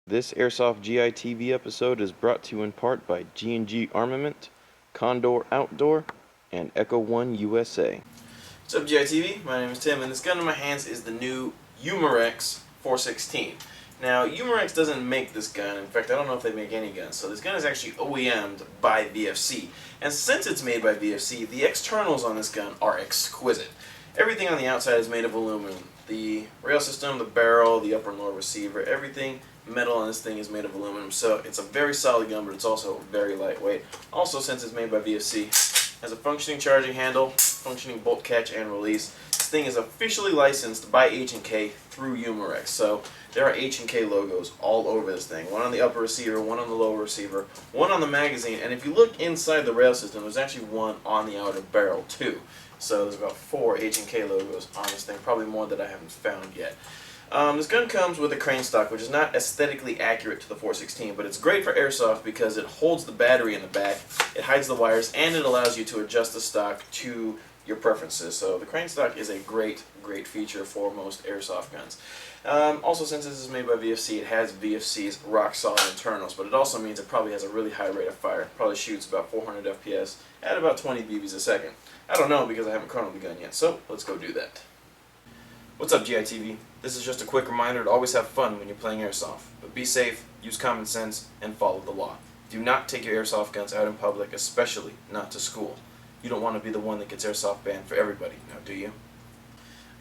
This Airsoft GI episode is brought to you in part by G&G Armament, Condor Outdoor, and Echo One USA. What's up, GI My name is Tim, and this gun in my hands is the new Umarex 416. Now, Umarex doesn't make this gun. In fact, I don't know if they make any guns. So this gun is actually OEM'd by VFC. And since it's made by VFC, the externals on this gun are exquisite. Everything on the outside is made of aluminum. The rail system, the barrel, the upper and lower receiver, everything metal on this thing is made of aluminum. So it's a very solid gun, but it's also very lightweight. Also, since it's made by VFC, has a functioning charging handle, functioning bolt catch and release. This thing is officially licensed by H&K through Umarex. So there are H&K logos all over this thing. One on the upper receiver, one on the lower receiver, one on the magazine, and if you look inside the rail system, there's actually one on the outer barrel too. So there's about 4 H&K logos on this thing, probably more that I haven't found yet. This gun comes with a crane stock, which is not aesthetically accurate to the 416, but it's great for airsoft because it holds the battery in the back, it hides the wires, and it allows you to adjust the stock to your preferences. So the crane stock is a great feature for most airsoft guns. Also, since this is made by VFC, it has VFC's rock solid internals, but it also means it probably has a really high rate of fire. It probably shoots about 400 FPS at about 20 BBs a second. I don't know because I haven't chronoed the gun yet, so let's go do that. What's up, GI? This is just a quick reminder to always have fun when you're playing airsoft, but be safe, use common sense, and follow the law. Do not take your airsoft guns out in public, especially not to school. You don't want to be the one that gets airsoft banned for everybody, now do you?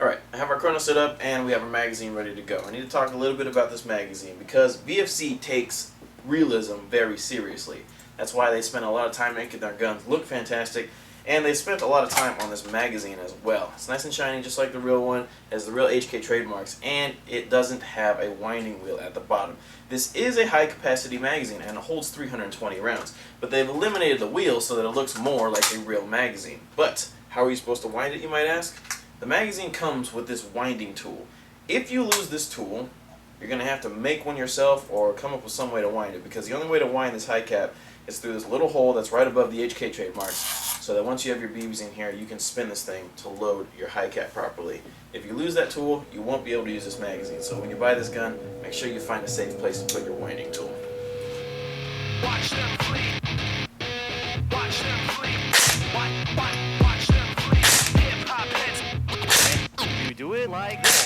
Alright, I have our chrono set up and we have our magazine ready to go. I need to talk a little bit about this magazine because VFC takes realism very seriously. That's why they spend a lot of time making their guns look fantastic, and they spent a lot of time on this magazine as well. It's nice and shiny just like the real one, it has the real HK trademarks, and it doesn't have a winding wheel at the bottom. This is a high capacity magazine and it holds 320 rounds, but they've eliminated the wheel so that it looks more like a real magazine. But how are you supposed to wind it, you might ask? The magazine comes with this winding tool. If you lose this tool, you're going to have to make one yourself or come up with some way to wind it, because the only way to wind this high cap is through this little hole that's right above the HK trademarks, so that once you have your BBs in here, you can spin this thing to load your high cap properly. If you lose that tool, you won't be able to use this magazine. So when you buy this gun, make sure you find a safe place to put your winding tool. Watch them flee. Watch them flee. Watch them flee. Hip hop heads. You do it like this.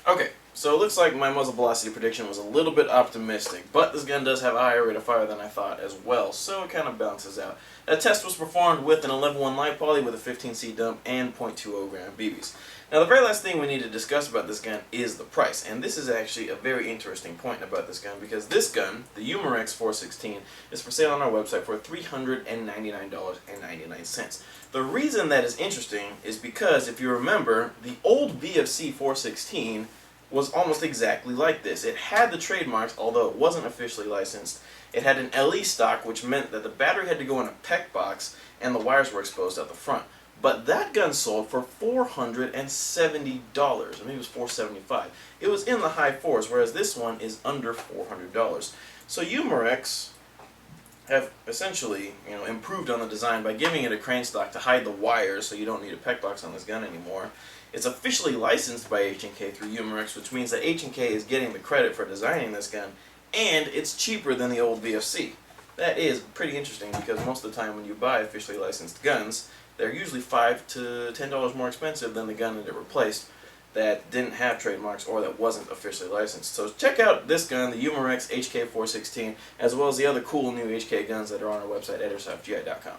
Okay, so it looks like my muzzle velocity prediction was a little bit optimistic, but this gun does have a higher rate of fire than I thought as well, so it kind of balances out. A test was performed with an 11-1 light poly with a 15C dump and 0.20 gram BBs. Now the very last thing we need to discuss about this gun is the price, and this is actually a very interesting point about this gun, because this gun, the Umarex 416, is for sale on our website for $399.99. The reason that is interesting is because, if you remember, the old VFC 416 was almost exactly like this. It had the trademarks, although it wasn't officially licensed. It had an LE stock, which meant that the battery had to go in a PEC box and the wires were exposed at the front. But that gun sold for $470. I mean, it was $475. It was in the high fours, whereas this one is under $400. So Umarex have essentially, improved on the design by giving it a crane stock to hide the wires, so you don't need a PEC box on this gun anymore. It's officially licensed by H&K through Umarex, which means that H&K is getting the credit for designing this gun, and it's cheaper than the old VFC. That is pretty interesting because most of the time when you buy officially licensed guns, they're usually $5 to $10 more expensive than the gun that it replaced. that didn't have trademarks or that wasn't officially licensed. So check out this gun, the Umarex HK416, as well as the other cool new HK guns that are on our website at airsoftgi.com.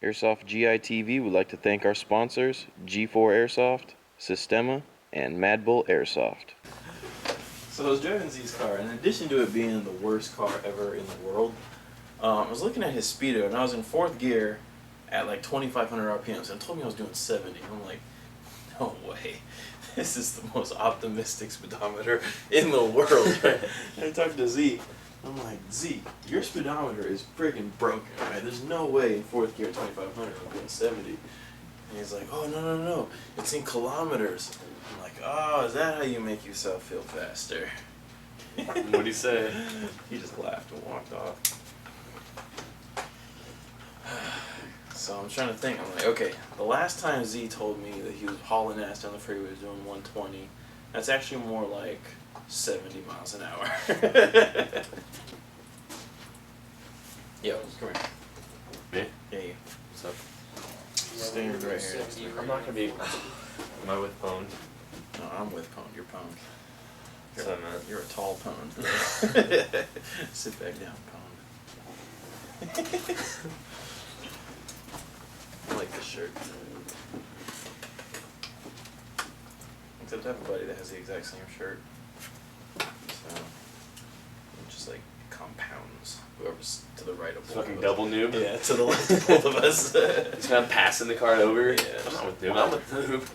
Airsoft GI TV would like to thank our sponsors, G4 Airsoft, Sistema, and Mad Bull Airsoft. So I was driving Z's car, and in addition to it being the worst car ever in the world, I was looking at his speedo, and I was in 4th gear at like 2,500 RPMs, and it told me I was doing 70. I'm like, no way. This is the most optimistic speedometer in the world. Right? And I talked to Z. I'm like, Z, your speedometer is freaking broken, right? There's no way in 4th gear 2,500 I'm doing 70. And he's like, oh, no. It's in kilometers. I'm like, oh, is that how you make yourself feel faster? What'd he say? He just laughed and walked off. So I'm trying to think. I'm like, okay, the last time Z told me that he was hauling ass down the freeway, was doing 120. That's actually more like 70 miles an hour. Yo, come here. Me? Yeah, you. What's up? Stand right here. I'm not gonna be. Am I with Pwned? No, I'm with Pwned. You're Pwned. What's up, man? You're a tall Pwned. Sit back down, Pwned. I like this shirt. Except I have a buddy that has the exact same shirt. So, it just like compounds whoever's to the right of both Fucking of us. double noob? Yeah, to the left of both of us. He's not passing the card over? Yeah, I'm not with noob, I'm with noob.